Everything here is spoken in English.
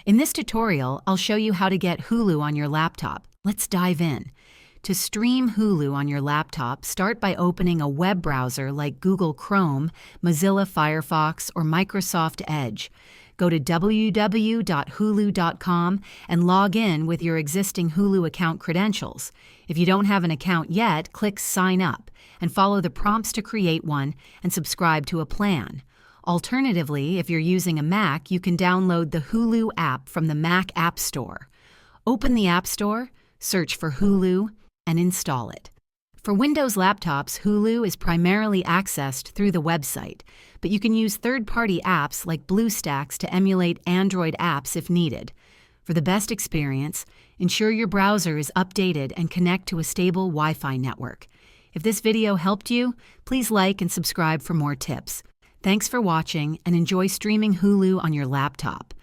In this tutorial, I'll show you how to get Hulu on your laptop. Let's dive in. To stream Hulu on your laptop, start by opening a web browser like Google Chrome, Mozilla Firefox, or Microsoft Edge. Go to www.hulu.com and log in with your existing Hulu account credentials. If you don't have an account yet, click Sign Up and follow the prompts to create one and subscribe to a plan. Alternatively, if you're using a Mac, you can download the Hulu app from the Mac App Store. Open the App Store, search for Hulu, and install it. For Windows laptops, Hulu is primarily accessed through the website, but you can use third-party apps like BlueStacks to emulate Android apps if needed. For the best experience, ensure your browser is updated and connect to a stable Wi-Fi network. If this video helped you, please like and subscribe for more tips. Thanks for watching and enjoy streaming Hulu on your laptop.